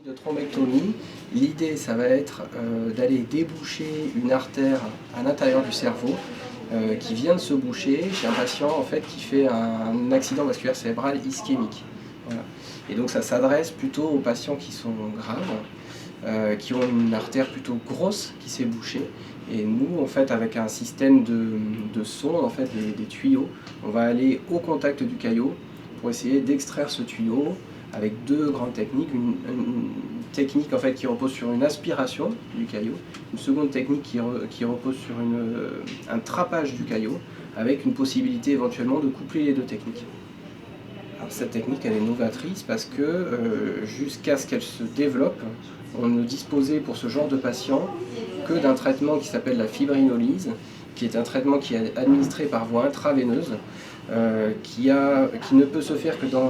De thrombectomie, l'idée ça va être d'aller déboucher une artère à l'intérieur du cerveau qui vient de se boucher chez un patient en fait, qui fait un accident vasculaire cérébral ischémique. Voilà. Et donc ça s'adresse plutôt aux patients qui sont graves, qui ont une artère plutôt grosse qui s'est bouchée. Et nous, en fait, avec un système de sonde, en fait, des tuyaux, on va aller au contact du caillot pour essayer d'extraire ce tuyau avec deux grandes techniques. Une technique en fait, qui repose sur une aspiration du caillot, une seconde technique qui repose sur un trappage du caillot, avec une possibilité éventuellement de coupler les deux techniques. Alors, cette technique elle est novatrice parce que jusqu'à ce qu'elle se développe, on ne disposait pour ce genre de patient que d'un traitement qui s'appelle la fibrinolyse, qui est un traitement qui est administré par voie intraveineuse, qui ne peut se faire que dans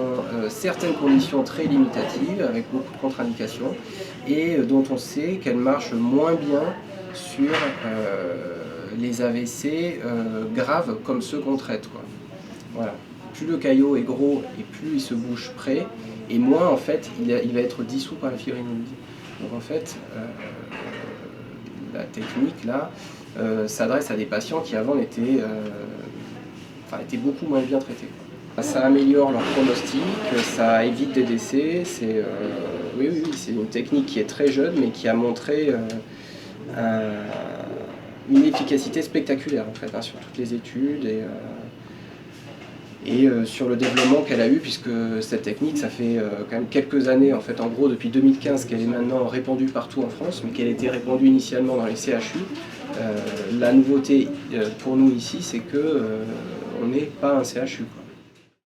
certaines conditions très limitatives, avec beaucoup de contre-indications, et dont on sait qu'elle marche moins bien sur les AVC graves comme ceux qu'on traite, quoi. Voilà. Plus le caillot est gros et plus il se bouge près, et moins en fait il va être dissous par la fibrinolyse. Donc en fait, la technique là s'adresse à des patients qui avant étaient beaucoup moins bien traités. Ça améliore leur pronostic, ça évite des décès. Oui, c'est une technique qui est très jeune mais qui a montré une efficacité spectaculaire en fait, sur toutes les études et sur le développement qu'elle a eu, puisque cette technique, ça fait quand même quelques années, en fait, en gros depuis 2015, qu'elle est maintenant répandue partout en France, mais qu'elle était répandue initialement dans les CHU. La nouveauté pour nous ici, c'est qu'on n'est pas un CHU.